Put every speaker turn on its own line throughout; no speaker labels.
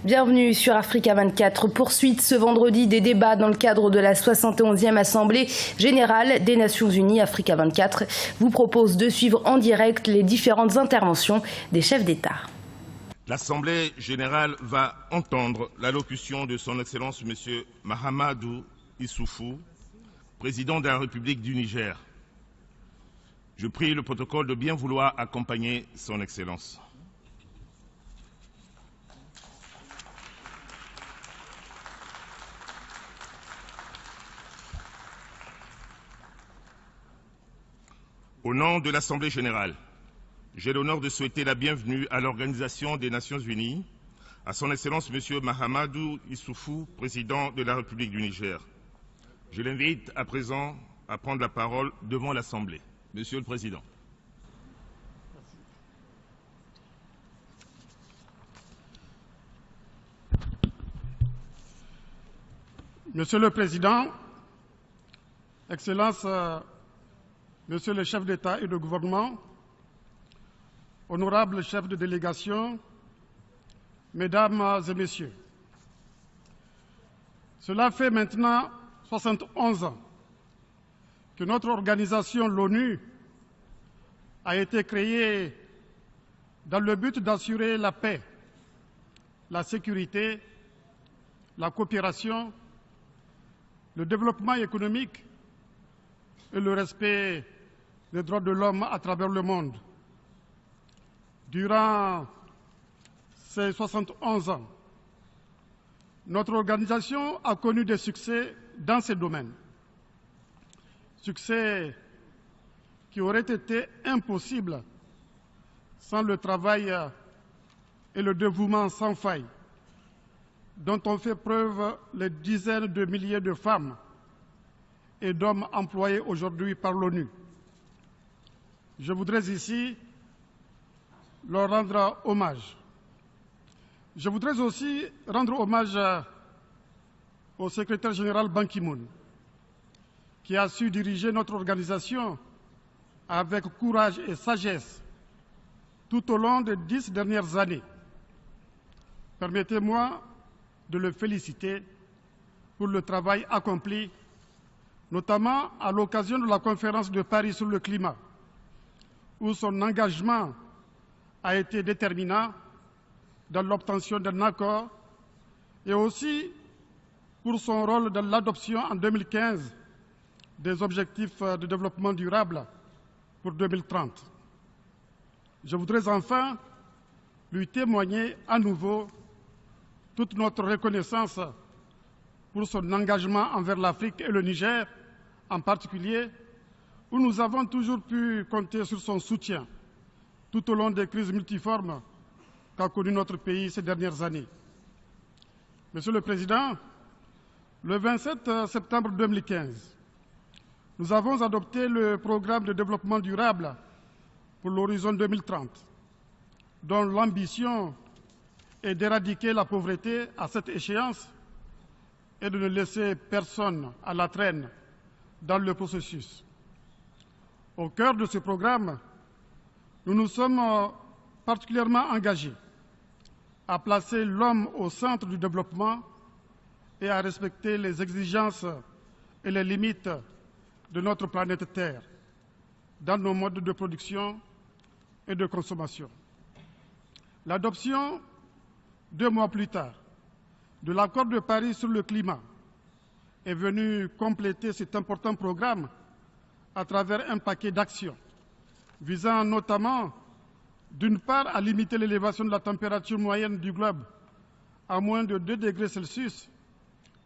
Bienvenue sur Africa 24. Poursuite ce vendredi des débats dans le cadre de la 71e Assemblée générale des Nations Unies. Africa 24 vous propose de suivre en direct les différentes interventions des chefs d'État.
L'Assemblée générale va entendre l'allocution de son Excellence M. Mahamadou Issoufou, président de la République du Niger. Je prie le protocole de bien vouloir accompagner son Excellence. Au nom de l'Assemblée générale, j'ai l'honneur de souhaiter la bienvenue à l'Organisation des Nations Unies, à son Excellence M. Mahamadou Issoufou, président de la République du Niger. Je l'invite à présent à prendre la parole devant l'Assemblée. Monsieur le Président.
Monsieur le Président, Excellences, Monsieur le chef d'État et de gouvernement, honorables chefs de délégation, Mesdames et Messieurs, cela fait maintenant 71 ans que notre organisation, l'ONU, a été créée dans le but d'assurer la paix, la sécurité, la coopération, le développement économique et le respect des droits de l'homme à travers le monde. Durant ces 71 ans, notre organisation a connu des succès dans ces domaines. Succès qui auraient été impossibles sans le travail et le dévouement sans faille dont ont fait preuve les dizaines de milliers de femmes et d'hommes employés aujourd'hui par l'ONU. Je voudrais ici leur rendre hommage. Je voudrais aussi rendre hommage au secrétaire général Ban Ki-moon, qui a su diriger notre organisation avec courage et sagesse tout au long des 10 dernières années. Permettez-moi de le féliciter pour le travail accompli, notamment à l'occasion de la conférence de Paris sur le climat, où son engagement a été déterminant dans l'obtention d'un accord et aussi pour son rôle dans l'adoption en 2015 des objectifs de développement durable pour 2030. Je voudrais enfin lui témoigner à nouveau toute notre reconnaissance pour son engagement envers l'Afrique et le Niger en particulier, où nous avons toujours pu compter sur son soutien tout au long des crises multiformes qu'a connues notre pays ces dernières années. Monsieur le Président, le 27 septembre 2015, nous avons adopté le programme de développement durable pour l'horizon 2030, dont l'ambition est d'éradiquer la pauvreté à cette échéance et de ne laisser personne à la traîne dans le processus. Au cœur de ce programme, nous nous sommes particulièrement engagés à placer l'homme au centre du développement et à respecter les exigences et les limites de notre planète Terre dans nos modes de production et de consommation. L'adoption, 2 mois plus tard, de l'accord de Paris sur le climat est venue compléter cet important programme à travers un paquet d'actions visant notamment, d'une part, à limiter l'élévation de la température moyenne du globe à moins de 2 degrés Celsius,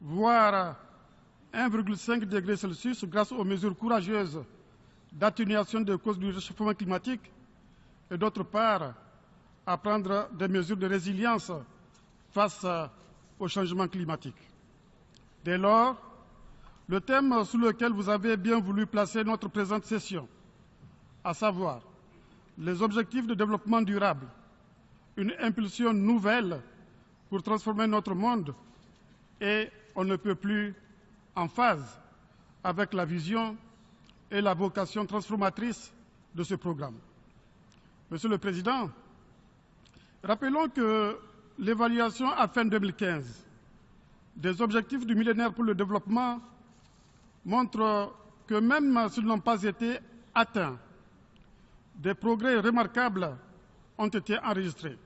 voire 1,5 degré Celsius grâce aux mesures courageuses d'atténuation des causes du réchauffement climatique, et d'autre part, à prendre des mesures de résilience face au changement climatique. Dès lors, le thème sous lequel vous avez bien voulu placer notre présente session, à savoir les objectifs de développement durable, une impulsion nouvelle pour transformer notre monde, et on ne peut plus en phase avec la vision et la vocation transformatrice de ce programme. Monsieur le Président, rappelons que l'évaluation à fin 2015 des objectifs du millénaire pour le développement montre que même s'ils n'ont pas été atteints, des progrès remarquables ont été enregistrés.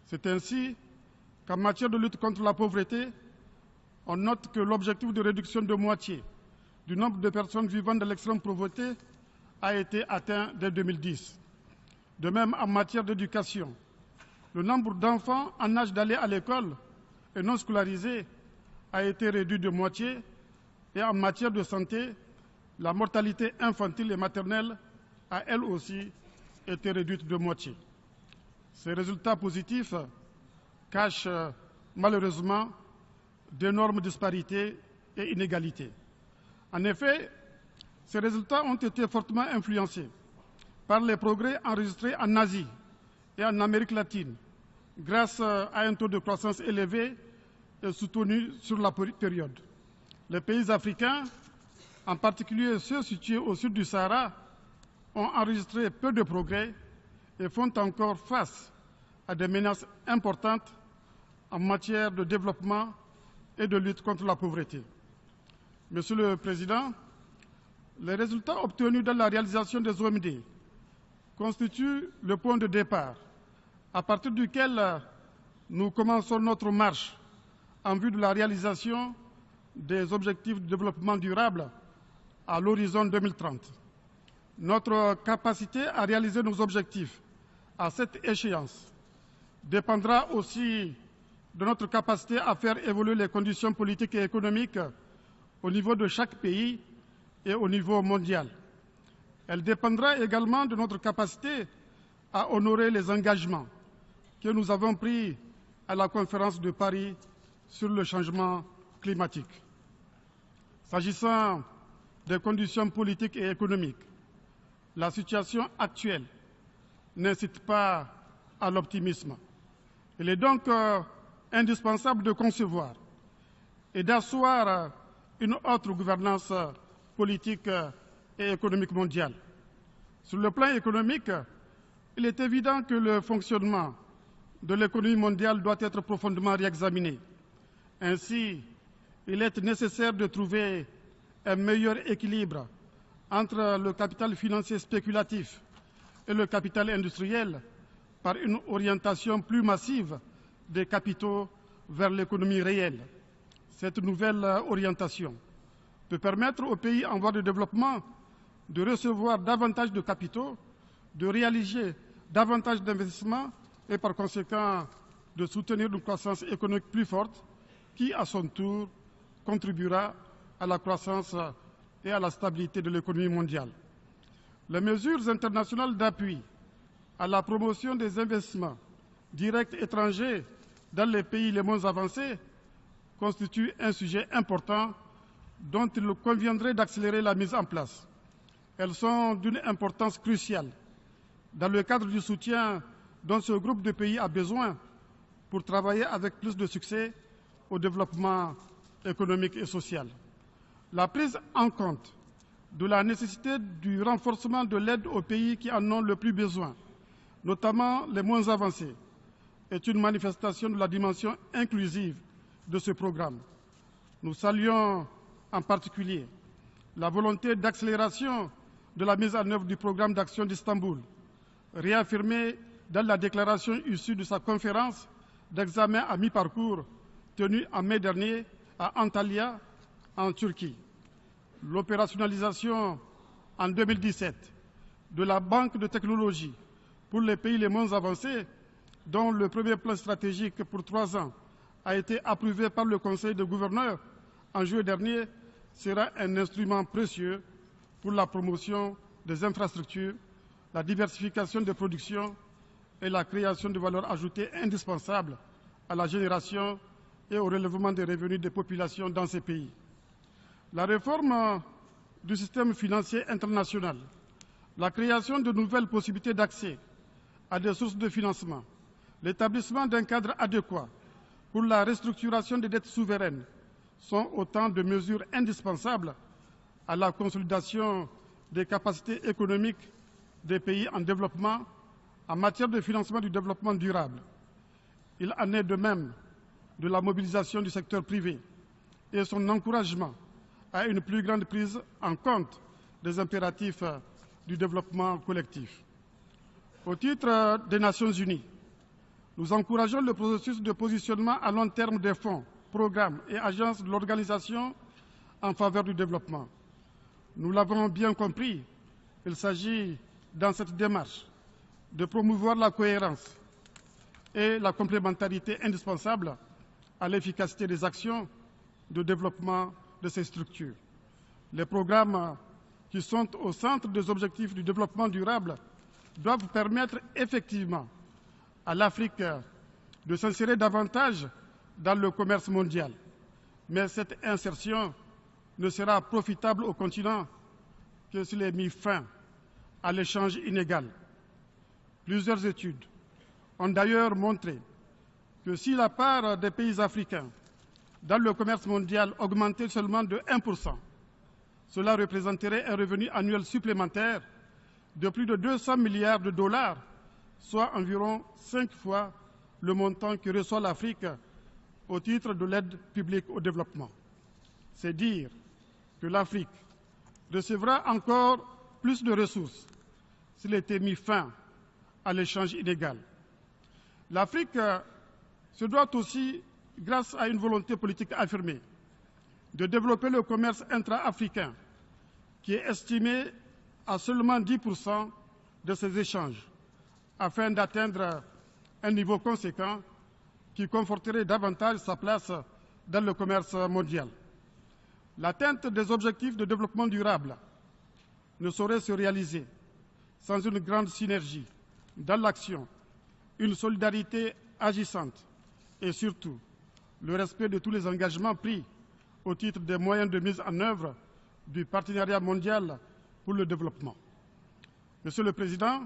C'est ainsi qu'en matière de lutte contre la pauvreté, on note que l'objectif de réduction de moitié du nombre de personnes vivant dans l'extrême pauvreté a été atteint dès 2010. De même, en matière d'éducation, le nombre d'enfants en âge d'aller à l'école et non scolarisés a été réduit de moitié, et en matière de santé, la mortalité infantile et maternelle a elle aussi été réduite de moitié. Ces résultats positifs cachent malheureusement d'énormes disparités et inégalités. En effet, ces résultats ont été fortement influencés par les progrès enregistrés en Asie et en Amérique latine, grâce à un taux de croissance élevé et soutenu sur la période. Les pays africains, en particulier ceux situés au sud du Sahara, ont enregistré peu de progrès et font encore face à des menaces importantes en matière de développement et de lutte contre la pauvreté. Monsieur le Président, les résultats obtenus dans la réalisation des OMD constituent le point de départ à partir duquel nous commençons notre marche en vue de la réalisation des objectifs de développement durable à l'horizon 2030. Notre capacité à réaliser nos objectifs à cette échéance dépendra aussi de notre capacité à faire évoluer les conditions politiques et économiques au niveau de chaque pays et au niveau mondial. Elle dépendra également de notre capacité à honorer les engagements que nous avons pris à la conférence de Paris sur le changement climatique. S'agissant des conditions politiques et économiques, la situation actuelle n'incite pas à l'optimisme. Il est donc indispensable de concevoir et d'asseoir une autre gouvernance politique et économique mondiale. Sur le plan économique, il est évident que le fonctionnement de l'économie mondiale doit être profondément réexaminé. Ainsi, il est nécessaire de trouver un meilleur équilibre entre le capital financier spéculatif et le capital industriel par une orientation plus massive des capitaux vers l'économie réelle. Cette nouvelle orientation peut permettre aux pays en voie de développement de recevoir davantage de capitaux, de réaliser davantage d'investissements et par conséquent de soutenir une croissance économique plus forte qui, à son tour, contribuera à la croissance et à la stabilité de l'économie mondiale. Les mesures internationales d'appui à la promotion des investissements directs étrangers dans les pays les moins avancés constituent un sujet important dont il conviendrait d'accélérer la mise en place. Elles sont d'une importance cruciale dans le cadre du soutien dont ce groupe de pays a besoin pour travailler avec plus de succès au développement économique et social. La prise en compte de la nécessité du renforcement de l'aide aux pays qui en ont le plus besoin, notamment les moins avancés, est une manifestation de la dimension inclusive de ce programme. Nous saluons en particulier la volonté d'accélération de la mise en œuvre du programme d'action d'Istanbul, réaffirmée dans la déclaration issue de sa conférence d'examen à mi-parcours tenue en mai dernier à Antalya, en Turquie. L'opérationnalisation en 2017 de la Banque de technologie pour les pays les moins avancés, dont le premier plan stratégique pour 3 ans a été approuvé par le Conseil des gouverneurs en juillet dernier, sera un instrument précieux pour la promotion des infrastructures, la diversification des productions et la création de valeur ajoutée indispensable à la génération et au relèvement des revenus des populations dans ces pays. La réforme du système financier international, la création de nouvelles possibilités d'accès à des sources de financement, l'établissement d'un cadre adéquat pour la restructuration des dettes souveraines sont autant de mesures indispensables à la consolidation des capacités économiques des pays en développement en matière de financement du développement durable. Il en est de même de la mobilisation du secteur privé et son encouragement à une plus grande prise en compte des impératifs du développement collectif. Au titre des Nations Unies, nous encourageons le processus de positionnement à long terme des fonds, programmes et agences de l'organisation en faveur du développement. Nous l'avons bien compris, il s'agit dans cette démarche de promouvoir la cohérence et la complémentarité indispensable à l'efficacité des actions de développement de ces structures. Les programmes qui sont au centre des objectifs du développement durable doivent permettre effectivement à l'Afrique de s'insérer davantage dans le commerce mondial. Mais cette insertion ne sera profitable au continent que s'il est mis fin à l'échange inégal. Plusieurs études ont d'ailleurs montré que si la part des pays africains dans le commerce mondial augmentait seulement de 1%, cela représenterait un revenu annuel supplémentaire de plus de 200 milliards de dollars, soit environ 5 fois le montant que reçoit l'Afrique au titre de l'aide publique au développement. C'est dire que l'Afrique recevra encore plus de ressources s'il était mis fin à l'échange inégal. L'Afrique se doit aussi, grâce à une volonté politique affirmée, de développer le commerce intra-africain, qui est estimé à seulement 10% de ces échanges, afin d'atteindre un niveau conséquent qui conforterait davantage sa place dans le commerce mondial. L'atteinte des objectifs de développement durable ne saurait se réaliser sans une grande synergie dans l'action, une solidarité agissante et surtout le respect de tous les engagements pris au titre des moyens de mise en œuvre du partenariat mondial pour le développement. Monsieur le Président,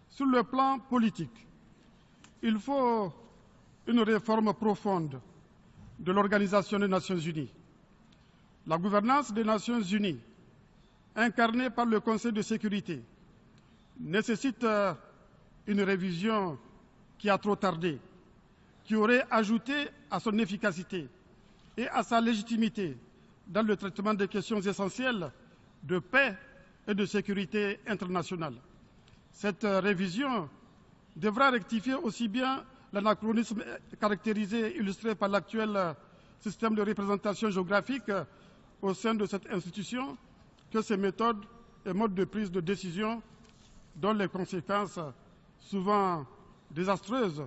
sur le plan politique, il faut une réforme profonde de l'Organisation des Nations Unies. La gouvernance des Nations Unies, incarnée par le Conseil de sécurité, nécessite une révision qui a trop tardé, qui aurait ajouté à son efficacité et à sa légitimité dans le traitement des questions essentielles de paix et de sécurité internationale. Cette révision devra rectifier aussi bien l'anachronisme caractérisé et illustré par l'actuel système de représentation géographique au sein de cette institution que ses méthodes et modes de prise de décision dont les conséquences, souvent désastreuses,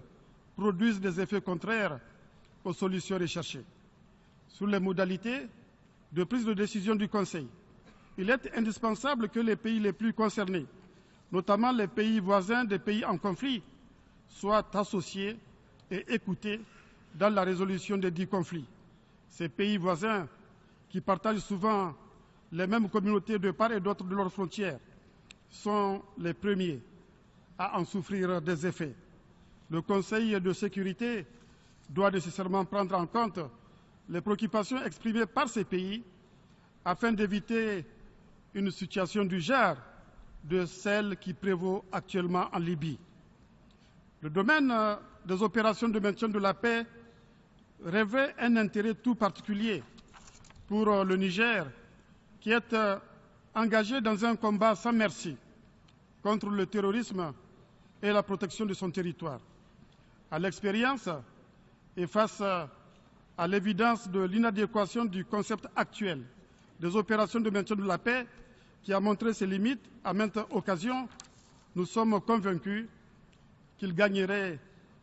produisent des effets contraires aux solutions recherchées. Sur les modalités de prise de décision du Conseil, il est indispensable que les pays les plus concernés, notamment les pays voisins des pays en conflit, soient associés et écoutés dans la résolution des dits conflits. Ces pays voisins, qui partagent souvent les mêmes communautés de part et d'autre de leurs frontières, sont les premiers à en souffrir des effets. Le Conseil de sécurité doit nécessairement prendre en compte les préoccupations exprimées par ces pays afin d'éviter une situation du genre de celle qui prévaut actuellement en Libye. Le domaine des opérations de maintien de la paix revêt un intérêt tout particulier pour le Niger, qui est engagé dans un combat sans merci contre le terrorisme et la protection de son territoire. À l'expérience et face à l'évidence de l'inadéquation du concept actuel des opérations de maintien de la paix, qui a montré ses limites à maintes occasions, nous sommes convaincus qu'il gagnerait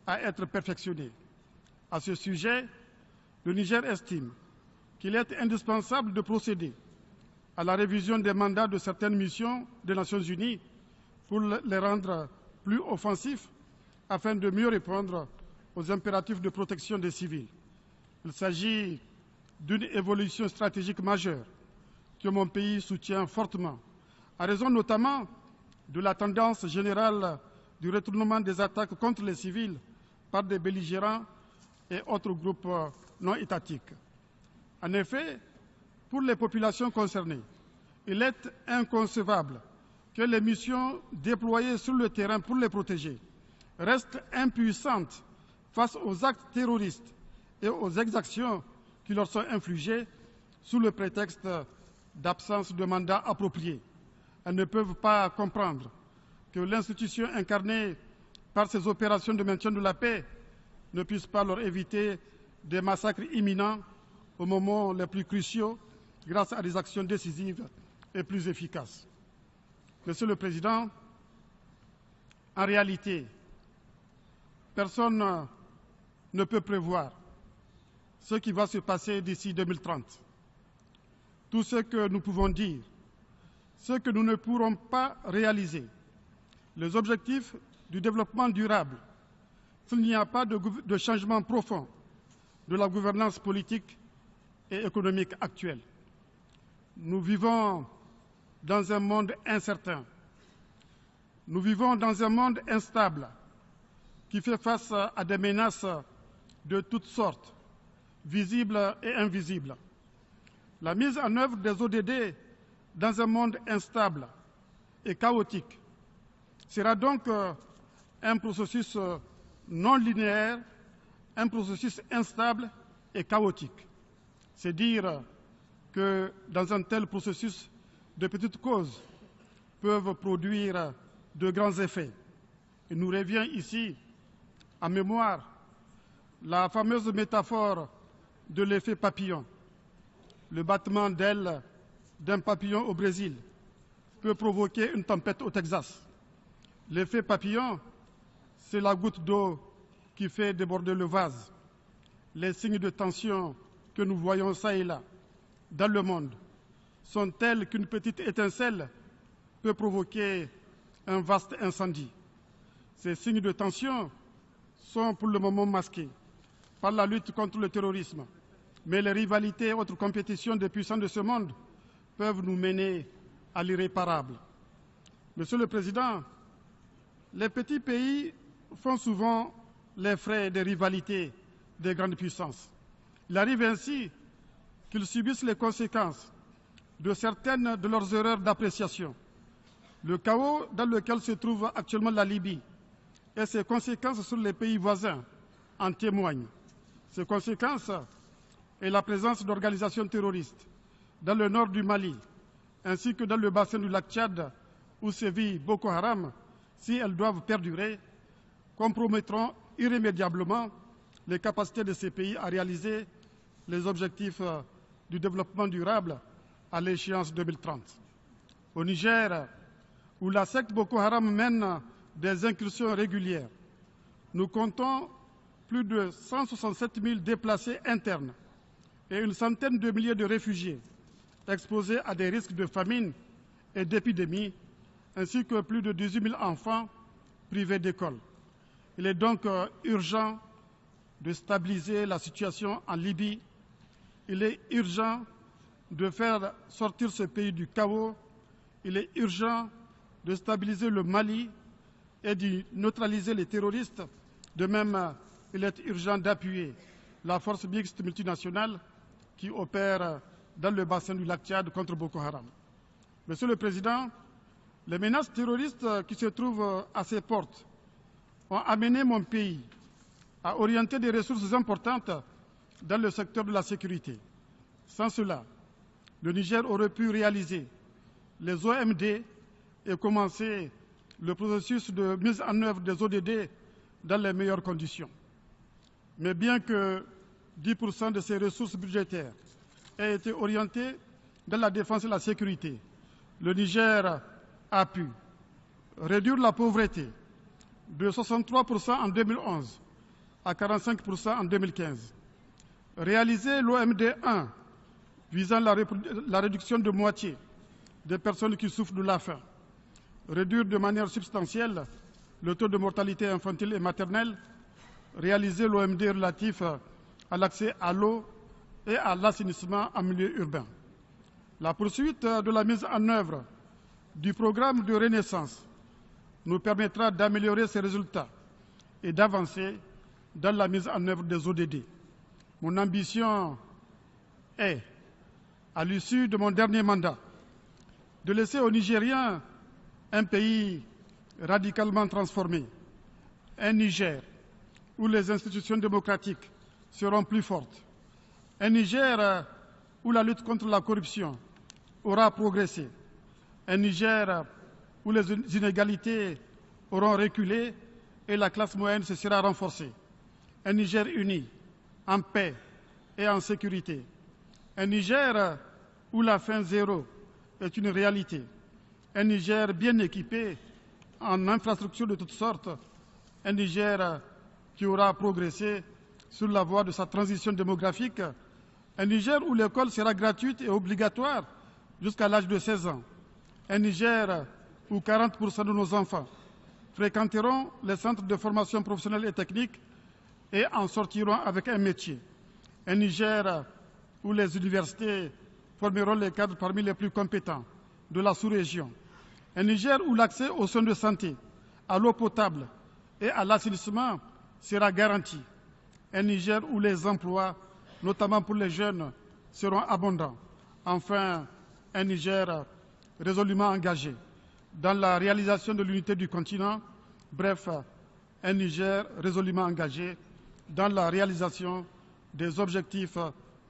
à être perfectionné. À ce sujet, le Niger estime qu'il est indispensable de procéder à la révision des mandats de certaines missions des Nations Unies pour les rendre plus offensifs afin de mieux répondre aux impératifs de protection des civils. Il s'agit d'une évolution stratégique majeure que mon pays soutient fortement, à raison notamment de la tendance générale du retournement des attaques contre les civils par des belligérants et autres groupes non étatiques. En effet, pour les populations concernées, il est inconcevable que les missions déployées sur le terrain pour les protéger restent impuissantes face aux actes terroristes et aux exactions qui leur sont infligées sous le prétexte d'absence de mandat approprié. Elles ne peuvent pas comprendre que l'institution incarnée par ces opérations de maintien de la paix ne puisse pas leur éviter des massacres imminents au moment les plus cruciaux grâce à des actions décisives et plus efficaces. Monsieur le Président, en réalité, personne ne peut prévoir ce qui va se passer d'ici 2030. Tout ce que nous pouvons dire, ce que nous ne pourrons pas réaliser, les objectifs du développement durable, s'il n'y a pas de changement profond de la gouvernance politique et économique actuelle. Nous vivons dans un monde incertain. Nous vivons dans un monde instable qui fait face à des menaces de toutes sortes, visibles et invisibles. La mise en œuvre des ODD dans un monde instable et chaotique sera donc un processus non linéaire, un processus instable et chaotique. C'est dire que dans un tel processus, de petites causes peuvent produire de grands effets. Il nous revient ici en mémoire la fameuse métaphore de l'effet papillon. Le battement d'ailes d'un papillon au Brésil peut provoquer une tempête au Texas. L'effet papillon, c'est la goutte d'eau qui fait déborder le vase. Les signes de tension que nous voyons ça et là dans le monde sont tels qu'une petite étincelle peut provoquer un vaste incendie. Ces signes de tension sont pour le moment masqués par la lutte contre le terrorisme, mais les rivalités et autres compétitions des puissants de ce monde peuvent nous mener à l'irréparable. Monsieur le Président, les petits pays font souvent les frais des rivalités des grandes puissances. Il arrive ainsi qu'ils subissent les conséquences de certaines de leurs erreurs d'appréciation. Le chaos dans lequel se trouve actuellement la Libye et ses conséquences sur les pays voisins en témoignent. Ces conséquences et la présence d'organisations terroristes dans le nord du Mali ainsi que dans le bassin du lac Tchad où sévit Boko Haram, si elles doivent perdurer, compromettront irrémédiablement les capacités de ces pays à réaliser les objectifs du développement durable à l'échéance 2030. Au Niger, où la secte Boko Haram mène des incursions régulières, nous comptons plus de 167 000 déplacés internes et une centaine de milliers de réfugiés exposés à des risques de famine et d'épidémie, ainsi que plus de 18 000 enfants privés d'école. Il est donc urgent de stabiliser la situation en Libye. Il est urgent de faire sortir ce pays du chaos. Il est urgent de stabiliser le Mali et de neutraliser les terroristes. De même, il est urgent d'appuyer la force mixte multinationale qui opère dans le bassin du lac Tchad contre Boko Haram. Monsieur le Président, les menaces terroristes qui se trouvent à ses portes ont amené mon pays à orienter des ressources importantes dans le secteur de la sécurité. Sans cela, le Niger aurait pu réaliser les OMD et commencer le processus de mise en œuvre des ODD dans les meilleures conditions. Mais bien que 10% de ces ressources budgétaires aient été orientées dans la défense et la sécurité, le Niger a pu réduire la pauvreté de 63% en 2011 à 45% en 2015, réaliser l'OMD 1 visant la réduction de moitié des personnes qui souffrent de la faim, réduire de manière substantielle le taux de mortalité infantile et maternelle, réaliser l'OMD relatif à l'accès à l'eau et à l'assainissement en milieu urbain. La poursuite de la mise en œuvre du programme de renaissance nous permettra d'améliorer ces résultats et d'avancer dans la mise en œuvre des ODD. Mon ambition est, à l'issue de mon dernier mandat, de laisser aux Nigériens un pays radicalement transformé, un Niger où les institutions démocratiques seront plus fortes. Un Niger où la lutte contre la corruption aura progressé. Un Niger où les inégalités auront reculé et la classe moyenne se sera renforcée. Un Niger uni, en paix et en sécurité. Un Niger où la faim zéro est une réalité. Un Niger bien équipé en infrastructures de toutes sortes. Un Niger qui aura progressé sur la voie de sa transition démographique. Un Niger où l'école sera gratuite et obligatoire jusqu'à l'âge de 16 ans. Un Niger où 40% de nos enfants fréquenteront les centres de formation professionnelle et technique et en sortiront avec un métier. Un Niger où les universités formeront les cadres parmi les plus compétents de la sous-région. Un Niger où l'accès aux soins de santé, à l'eau potable et à l'assainissement sera garanti. Un Niger où les emplois, notamment pour les jeunes, seront abondants. Enfin, un Niger résolument engagé dans la réalisation de l'unité du continent. Bref, un Niger résolument engagé dans la réalisation des objectifs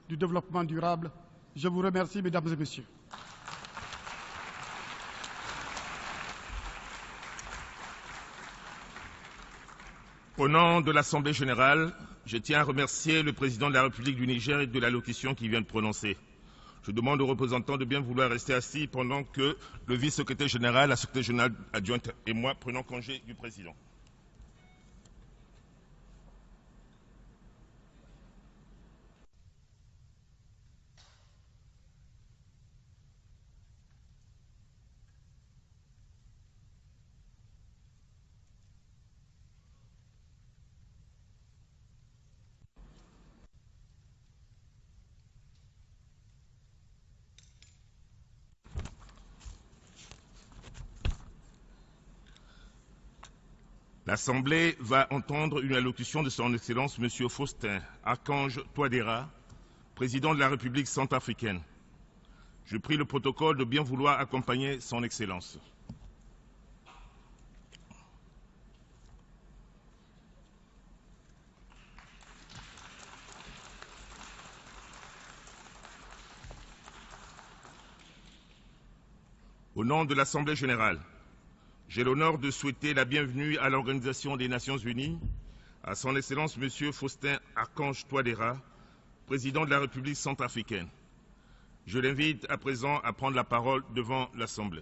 du développement durable. Je vous remercie, mesdames et messieurs.
Au nom de l'Assemblée générale, je tiens à remercier le président de la République du Niger et de l'allocution qu'il vient de prononcer. Je demande aux représentants de bien vouloir rester assis pendant que le vice-secrétaire général, la secrétaire générale adjointe et moi prenons congé du président. L'Assemblée va entendre une allocution de son Excellence M. Faustin Archange Touadéra, président de la République centrafricaine. Je prie le protocole de bien vouloir accompagner son Excellence. Au nom de l'Assemblée générale, j'ai l'honneur de souhaiter la bienvenue à l'Organisation des Nations Unies, à son Excellence M. Faustin Archange Touadéra, président de la République centrafricaine. Je l'invite à présent à prendre la parole devant l'Assemblée.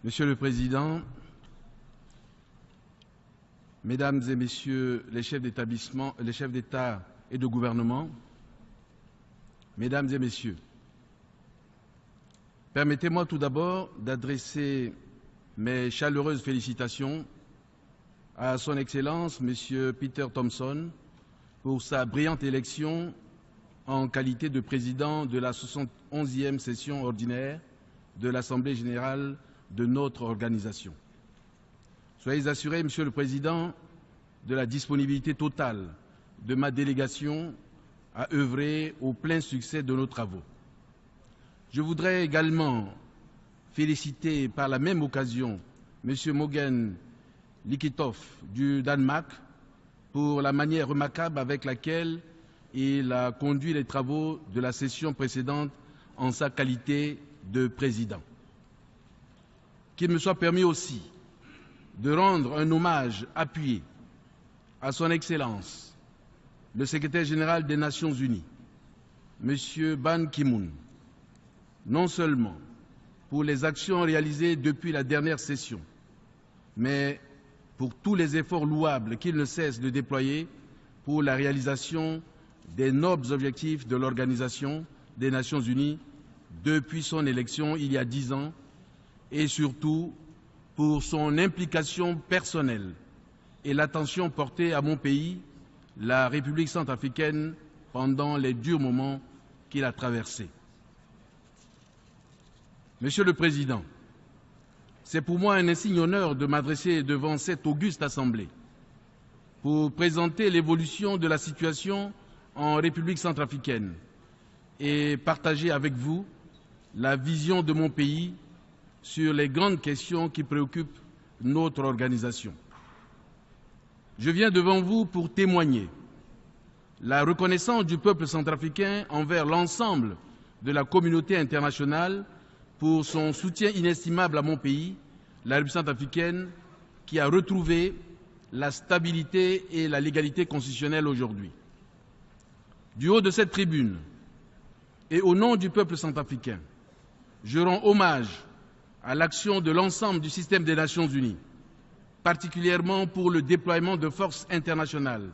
Monsieur le Président, Mesdames et Messieurs les chefs d'établissement, les chefs d'État et de gouvernement, Mesdames et Messieurs, permettez-moi tout d'abord d'adresser mes chaleureuses félicitations à son Excellence, Monsieur Peter Thompson, pour sa brillante élection en qualité de président de la 71e session ordinaire de l'Assemblée générale de notre organisation. Soyez assuré, Monsieur le Président, de la disponibilité totale de ma délégation à œuvrer au plein succès de nos travaux. Je voudrais également féliciter par la même occasion M. Mogen Likitov du Danemark pour la manière remarquable avec laquelle il a conduit les travaux de la session précédente en sa qualité de président. Qu'il me soit permis aussi de rendre un hommage appuyé à son Excellence, le secrétaire général des Nations Unies, M. Ban Ki-moon, non seulement pour les actions réalisées depuis la dernière session, mais pour tous les efforts louables qu'il ne cesse de déployer pour la réalisation des nobles objectifs de l'Organisation des Nations Unies depuis son élection il y a 10 ans et surtout pour son implication personnelle et l'attention portée à mon pays, la République centrafricaine, pendant les durs moments qu'il a traversés. Monsieur le Président, c'est pour moi un insigne honneur de m'adresser devant cette auguste Assemblée pour présenter l'évolution de la situation en République centrafricaine et partager avec vous la vision de mon pays sur les grandes questions qui préoccupent notre organisation. Je viens devant vous pour témoigner la reconnaissance du peuple centrafricain envers l'ensemble de la communauté internationale pour son soutien inestimable à mon pays, la République centrafricaine, qui a retrouvé la stabilité et la légalité constitutionnelle aujourd'hui. Du haut de cette tribune et au nom du peuple centrafricain, je rends hommage à l'action de l'ensemble du système des Nations Unies, particulièrement pour le déploiement de forces internationales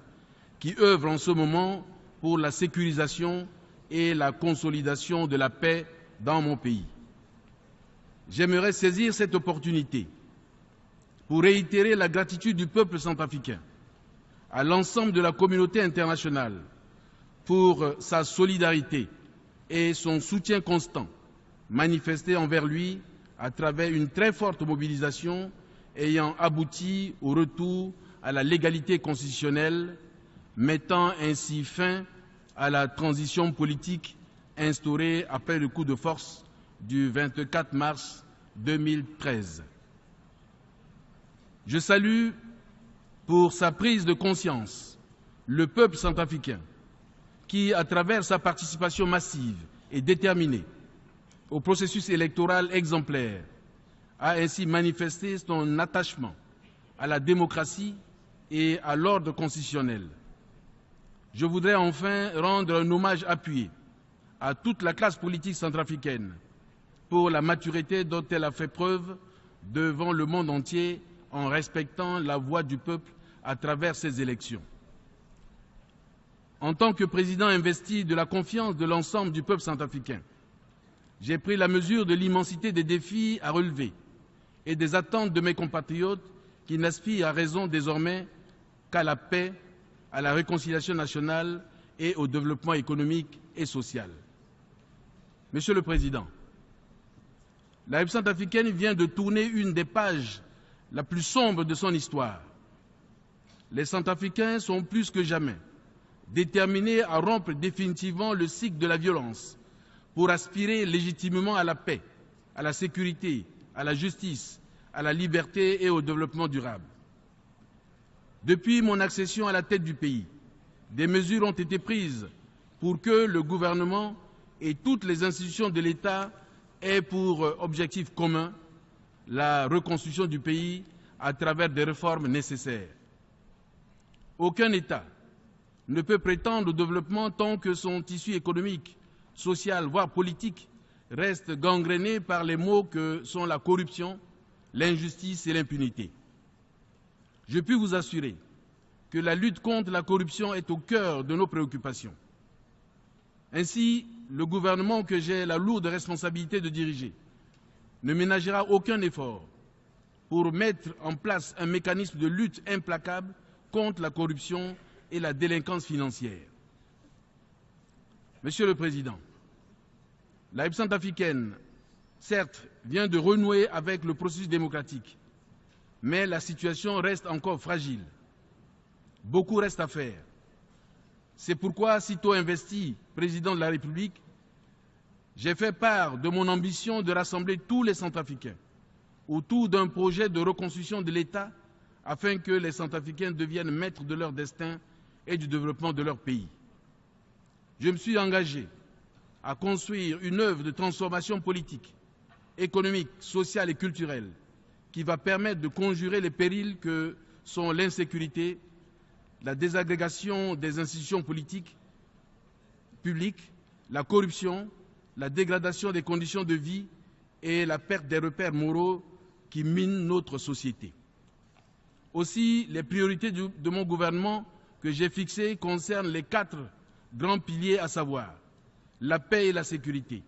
qui œuvrent en ce moment pour la sécurisation et la consolidation de la paix dans mon pays. J'aimerais saisir cette opportunité pour réitérer la gratitude du peuple centrafricain à l'ensemble de la communauté internationale pour sa solidarité et son soutien constant manifesté envers lui à travers une très forte mobilisation ayant abouti au retour à la légalité constitutionnelle, mettant ainsi fin à la transition politique instaurée après le coup de force du 24 mars 2013. Je salue pour sa prise de conscience le peuple centrafricain qui, à travers sa participation massive et déterminée au processus électoral exemplaire, a ainsi manifesté son attachement à la démocratie et à l'ordre constitutionnel. Je voudrais enfin rendre un hommage appuyé à toute la classe politique centrafricaine pour la maturité dont elle a fait preuve devant le monde entier en respectant la voix du peuple à travers ces élections. En tant que président investi de la confiance de l'ensemble du peuple centrafricain, j'ai pris la mesure de l'immensité des défis à relever et des attentes de mes compatriotes qui n'aspirent à raison désormais qu'à la paix, à la réconciliation nationale et au développement économique et social. Monsieur le Président, la République centrafricaine vient de tourner une des pages la plus sombre de son histoire. Les Centrafricains sont plus que jamais déterminés à rompre définitivement le cycle de la violence pour aspirer légitimement à la paix, à la sécurité, à la justice, à la liberté et au développement durable. Depuis mon accession à la tête du pays, des mesures ont été prises pour que le gouvernement et toutes les institutions de l'État aient pour objectif commun la reconstruction du pays à travers des réformes nécessaires. Aucun État ne peut prétendre au développement tant que son tissu économique, social, voire politique reste gangréné par les maux que sont la corruption, l'injustice et l'impunité. Je puis vous assurer que la lutte contre la corruption est au cœur de nos préoccupations. Ainsi, le gouvernement que j'ai la lourde responsabilité de diriger ne ménagera aucun effort pour mettre en place un mécanisme de lutte implacable contre la corruption et la délinquance financière. Monsieur le Président, la République centrafricaine, certes, vient de renouer avec le processus démocratique, mais la situation reste encore fragile. Beaucoup reste à faire. C'est pourquoi, sitôt investi président de la République, j'ai fait part de mon ambition de rassembler tous les Centrafricains autour d'un projet de reconstruction de l'État afin que les Centrafricains deviennent maîtres de leur destin et du développement de leur pays. Je me suis engagé à construire une œuvre de transformation politique, économique, sociale et culturelle qui va permettre de conjurer les périls que sont l'insécurité, la désagrégation des institutions politiques publiques, la corruption, la dégradation des conditions de vie et la perte des repères moraux qui minent notre société. Aussi, les priorités de mon gouvernement que j'ai fixées concernent les 4 grands piliers, à savoir la paix et la sécurité,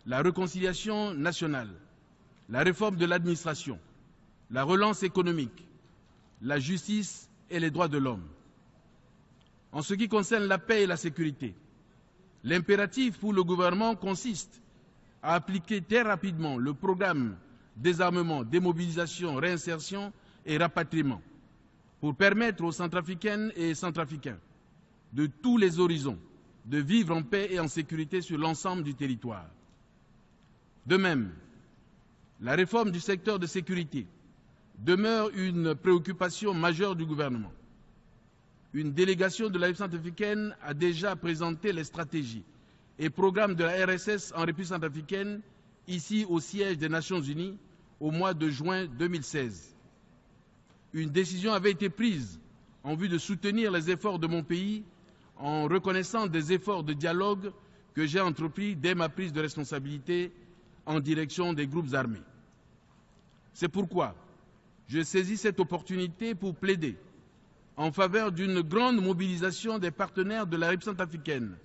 la réconciliation nationale, la réforme de l'administration, la relance économique, la justice et les droits de l'homme. En ce qui concerne la paix et la sécurité, l'impératif pour le gouvernement consiste à appliquer très rapidement le programme désarmement, démobilisation, réinsertion et rapatriement pour permettre aux Centrafricaines et Centrafricains de tous les horizons de vivre en paix et en sécurité sur l'ensemble du territoire. De même, la réforme du secteur de sécurité demeure une préoccupation majeure du gouvernement. Une délégation de la République centrafricaine a déjà présenté les stratégies et programmes de la RSS en République centrafricaine, ici au siège des Nations Unies, au mois de juin 2016. Une décision avait été prise en vue de soutenir les efforts de mon pays en reconnaissant des efforts de dialogue que j'ai entrepris dès ma prise de responsabilité en direction des groupes armés. C'est pourquoi je saisis cette opportunité pour plaider en faveur d'une grande mobilisation des partenaires de la République centrafricaine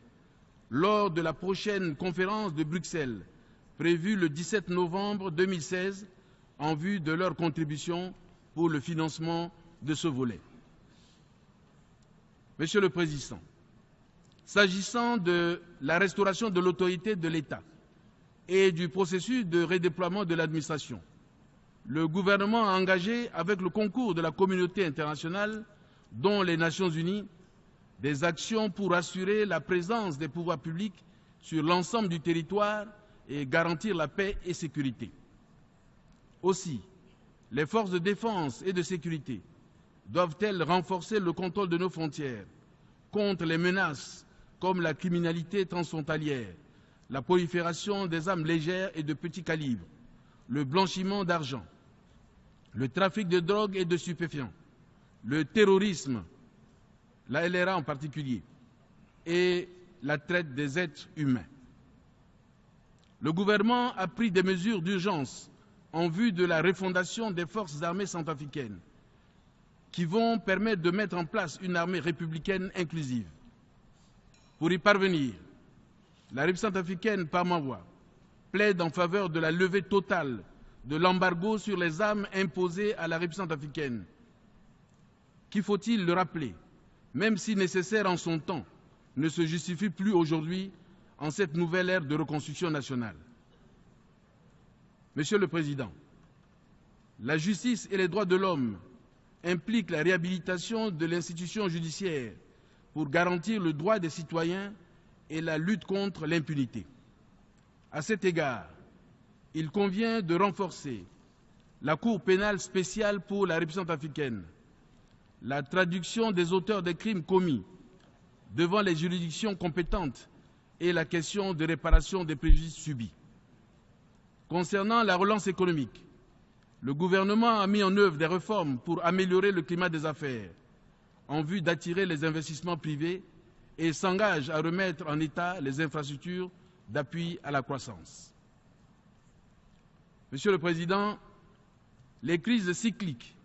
lors de la prochaine conférence de Bruxelles, prévue le 17 novembre 2016, en vue de leur contribution pour le financement de ce volet. Monsieur le Président, s'agissant de la restauration de l'autorité de l'État et du processus de redéploiement de l'administration, le gouvernement a engagé, avec le concours de la communauté internationale, dont les Nations Unies, des actions pour assurer la présence des pouvoirs publics sur l'ensemble du territoire et garantir la paix et sécurité. Aussi, les forces de défense et de sécurité doivent-elles renforcer le contrôle de nos frontières contre les menaces comme la criminalité transfrontalière, la prolifération des armes légères et de petit calibre, le blanchiment d'argent, le trafic de drogue et de stupéfiants, le terrorisme, la LRA en particulier, et la traite des êtres humains. Le gouvernement a pris des mesures d'urgence en vue de la refondation des forces armées centrafricaines qui vont permettre de mettre en place une armée républicaine inclusive. Pour y parvenir, la République centrafricaine, par ma voix, plaide en faveur de la levée totale de l'embargo sur les armes imposées à la République centrafricaine, qui, faut-il le rappeler, même si nécessaire en son temps, ne se justifie plus aujourd'hui en cette nouvelle ère de reconstruction nationale. Monsieur le Président, la justice et les droits de l'homme impliquent la réhabilitation de l'institution judiciaire pour garantir le droit des citoyens et la lutte contre l'impunité. À cet égard, il convient de renforcer la Cour pénale spéciale pour la République centrafricaine, la traduction des auteurs des crimes commis devant les juridictions compétentes et la question de réparation des préjudices subis. Concernant la relance économique, le gouvernement a mis en œuvre des réformes pour améliorer le climat des affaires en vue d'attirer les investissements privés et s'engage à remettre en état les infrastructures d'appui à la croissance. Monsieur le Président, les crises cycliques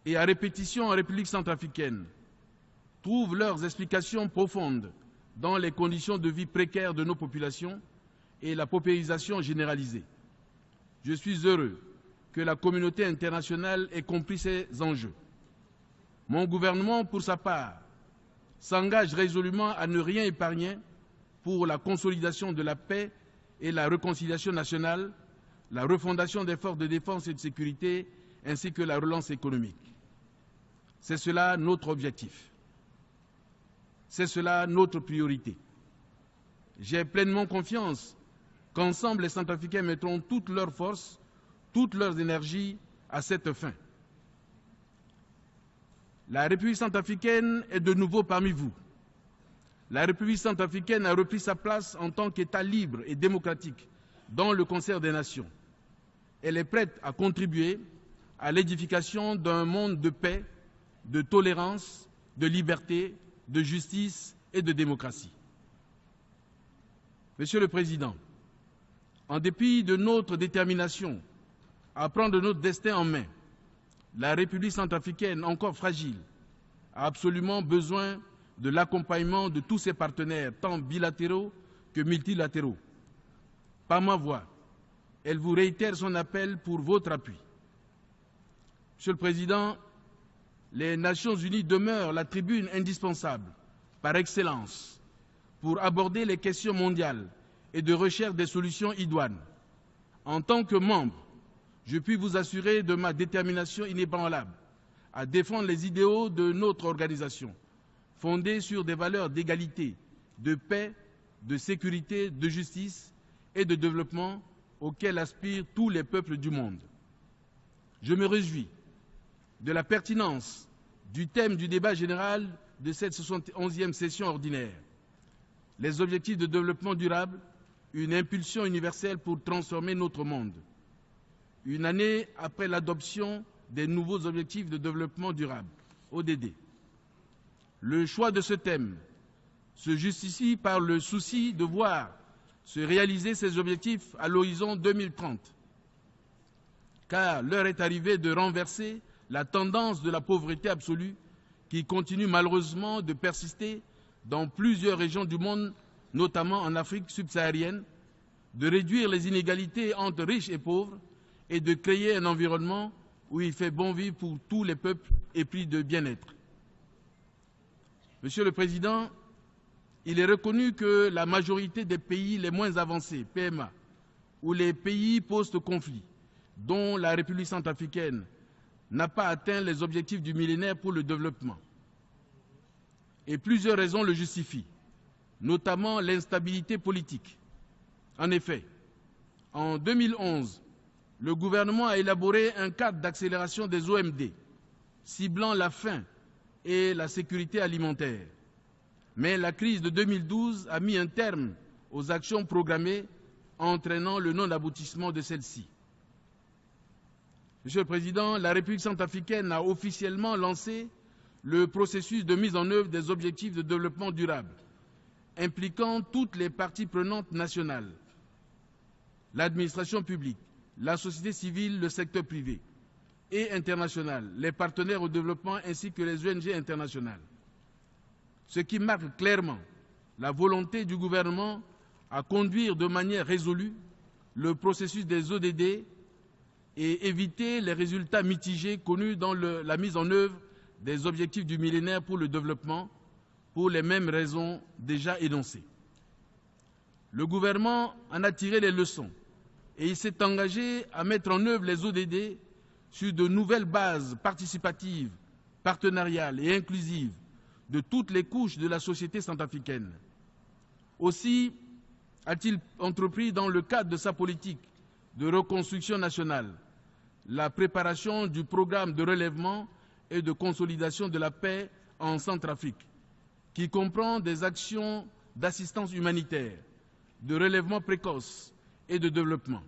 et à répétition en République centrafricaine trouvent leurs explications profondes dans les conditions de vie précaires de nos populations et la paupérisation généralisée. Je suis heureux que la communauté internationale ait compris ces enjeux. Mon gouvernement, pour sa part, s'engage résolument à ne rien épargner pour la consolidation de la paix et la réconciliation nationale, la refondation des forces de défense et de sécurité, ainsi que la relance économique. C'est cela notre objectif. C'est cela notre priorité. J'ai pleinement confiance qu'ensemble les Centrafricains mettront toutes leurs forces, toutes leurs énergies à cette fin. La République centrafricaine est de nouveau parmi vous. La République centrafricaine a repris sa place en tant qu'État libre et démocratique dans le concert des nations. Elle est prête à contribuer à l'édification d'un monde de paix, de tolérance, de liberté, de justice et de démocratie. Monsieur le Président, en dépit de notre détermination à prendre notre destin en main, la République centrafricaine, encore fragile, a absolument besoin de l'accompagnement de tous ses partenaires, tant bilatéraux que multilatéraux. Par ma voix, elle vous réitère son appel pour votre appui. Monsieur le Président, les Nations Unies demeurent la tribune indispensable, par excellence, pour aborder les questions mondiales et de recherche des solutions idoines. En tant que membre, je puis vous assurer de ma détermination inébranlable à défendre les idéaux de notre organisation, fondés sur des valeurs d'égalité, de paix, de sécurité, de justice et de développement auquel aspirent tous les peuples du monde. Je me réjouis de la pertinence du thème du débat général de cette 71e session ordinaire. Les objectifs de développement durable, une impulsion universelle pour transformer notre monde. Une année après l'adoption des nouveaux objectifs de développement durable, ODD. Le choix de ce thème se justifie par le souci de voir se réaliser ces objectifs à l'horizon 2030. Car l'heure est arrivée de renverser la tendance de la pauvreté absolue qui continue malheureusement de persister dans plusieurs régions du monde, notamment en Afrique subsaharienne, de réduire les inégalités entre riches et pauvres et de créer un environnement où il fait bon vivre pour tous les peuples épris de bien-être. Monsieur le Président, il est reconnu que la majorité des pays les moins avancés, PMA, ou les pays post-conflit, dont la République centrafricaine, n'a pas atteint les objectifs du millénaire pour le développement. Et plusieurs raisons le justifient, notamment l'instabilité politique. En effet, en 2011, le gouvernement a élaboré un cadre d'accélération des OMD, ciblant la faim et la sécurité alimentaire. Mais la crise de 2012 a mis un terme aux actions programmées, entraînant le non-aboutissement de celles-ci. Monsieur le Président, la République centrafricaine a officiellement lancé le processus de mise en œuvre des objectifs de développement durable, impliquant toutes les parties prenantes nationales, l'administration publique, la société civile, le secteur privé et international, les partenaires au développement ainsi que les ONG internationales. Ce qui marque clairement la volonté du gouvernement à conduire de manière résolue le processus des ODD et éviter les résultats mitigés connus dans la mise en œuvre des objectifs du millénaire pour le développement pour les mêmes raisons déjà énoncées. Le gouvernement en a tiré les leçons et il s'est engagé à mettre en œuvre les ODD sur de nouvelles bases participatives, partenariales et inclusives de toutes les couches de la société centrafricaine. Aussi a-t-il entrepris dans le cadre de sa politique de reconstruction nationale la préparation du programme de relèvement et de consolidation de la paix en Centrafrique, qui comprend des actions d'assistance humanitaire, de relèvement précoce et de développement.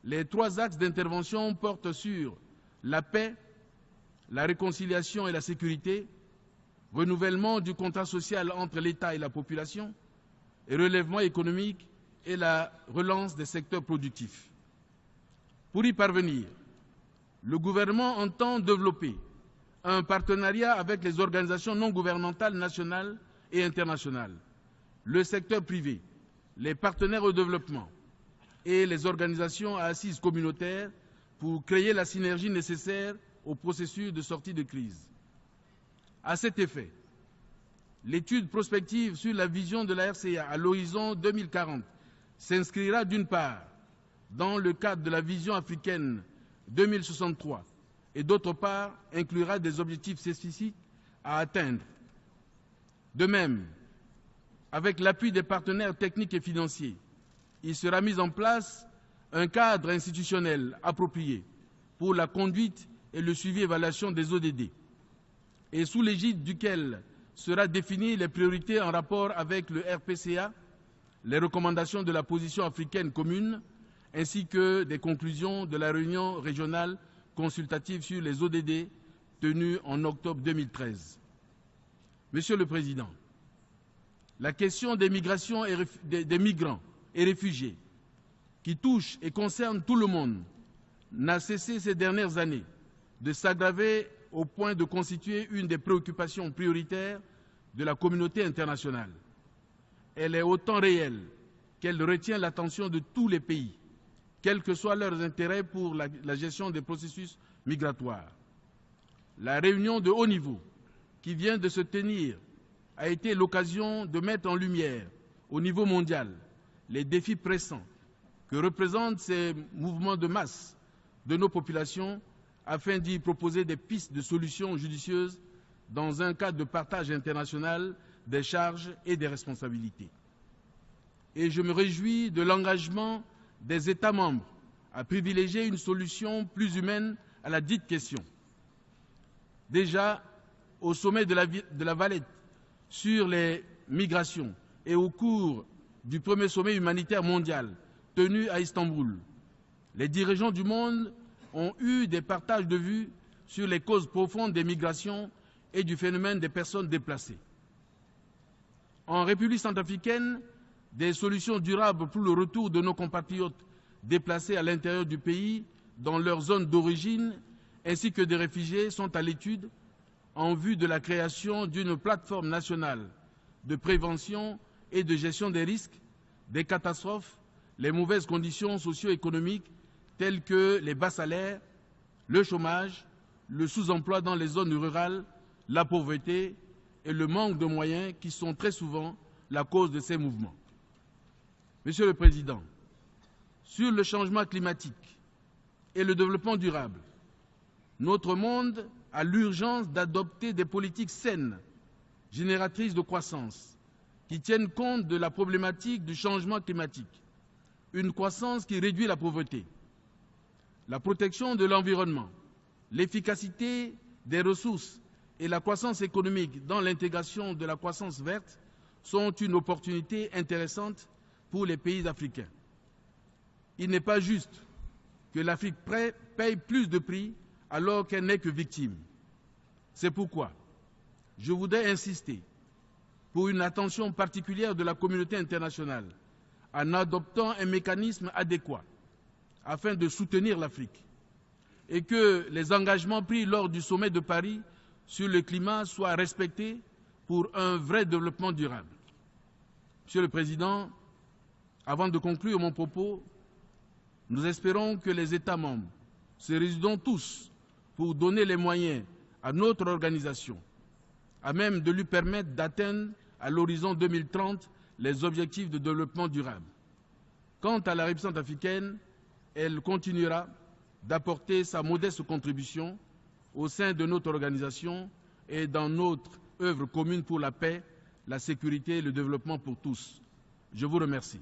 Les 3 axes d'intervention portent sur la paix, la réconciliation et la sécurité, renouvellement du contrat social entre l'État et la population, et relèvement économique et la relance des secteurs productifs. Pour y parvenir, le gouvernement entend développer un partenariat avec les organisations non gouvernementales nationales et internationales, le secteur privé, les partenaires au développement et les organisations à assise communautaire pour créer la synergie nécessaire au processus de sortie de crise. À cet effet, l'étude prospective sur la vision de la RCA à l'horizon 2040 s'inscrira d'une part dans le cadre de la vision africaine 2063 et d'autre part inclura des objectifs spécifiques à atteindre. De même, avec l'appui des partenaires techniques et financiers, il sera mis en place un cadre institutionnel approprié pour la conduite et le suivi et évaluation des ODD, et sous l'égide duquel sera définies les priorités en rapport avec le RPCA, les recommandations de la position africaine commune, ainsi que des conclusions de la réunion régionale consultative sur les ODD tenue en octobre 2013. Monsieur le Président, la question des migrations et des migrants et réfugiés qui touche et concerne tout le monde n'a cessé ces dernières années de s'aggraver au point de constituer une des préoccupations prioritaires de la communauté internationale. Elle est autant réelle qu'elle retient l'attention de tous les pays, quels que soient leurs intérêts pour la gestion des processus migratoires. La réunion de haut niveau qui vient de se tenir a été l'occasion de mettre en lumière, au niveau mondial, les défis pressants que représentent ces mouvements de masse de nos populations afin d'y proposer des pistes de solutions judicieuses dans un cadre de partage international des charges et des responsabilités. Et je me réjouis de l'engagement des États membres à privilégier une solution plus humaine à la dite question. Déjà, au sommet de la Valette sur les migrations et au cours du premier sommet humanitaire mondial tenu à Istanbul, les dirigeants du monde ont eu des partages de vues sur les causes profondes des migrations et du phénomène des personnes déplacées. En République centrafricaine, des solutions durables pour le retour de nos compatriotes déplacés à l'intérieur du pays dans leur zone d'origine ainsi que des réfugiés sont à l'étude en vue de la création d'une plateforme nationale de prévention et de gestion des risques, des catastrophes, les mauvaises conditions socio-économiques telles que les bas salaires, le chômage, le sous-emploi dans les zones rurales, la pauvreté et le manque de moyens qui sont très souvent la cause de ces mouvements. Monsieur le Président, sur le changement climatique et le développement durable, notre monde a l'urgence d'adopter des politiques saines, génératrices de croissance, qui tiennent compte de la problématique du changement climatique, une croissance qui réduit la pauvreté. La protection de l'environnement, l'efficacité des ressources et la croissance économique dans l'intégration de la croissance verte sont une opportunité intéressante pour les pays africains. Il n'est pas juste que l'Afrique paye plus de prix alors qu'elle n'est que victime. C'est pourquoi je voudrais insister pour une attention particulière de la communauté internationale en adoptant un mécanisme adéquat afin de soutenir l'Afrique et que les engagements pris lors du sommet de Paris sur le climat soient respectés pour un vrai développement durable. Monsieur le Président, avant de conclure mon propos, nous espérons que les États membres se réuniront tous pour donner les moyens à notre organisation, à même de lui permettre d'atteindre à l'horizon 2030 les objectifs de développement durable. Quant à la République centrafricaine, elle continuera d'apporter sa modeste contribution au sein de notre organisation et dans notre œuvre commune pour la paix, la sécurité et le développement pour tous. Je vous remercie.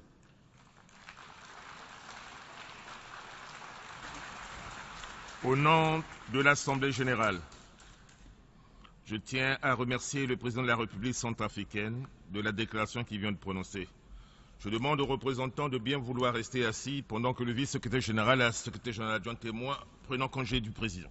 Au nom de l'Assemblée générale, je tiens à remercier le président de la République centrafricaine de la déclaration qu'il vient de prononcer. Je demande aux représentants de bien vouloir rester assis pendant que le vice-secrétaire général et la secrétaire générale adjointe et moi prenons congé du président.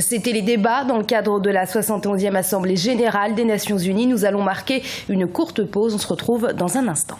C'était les débats dans le cadre de la 71e Assemblée générale des Nations Unies. Nous allons marquer une courte pause. On se retrouve dans un instant.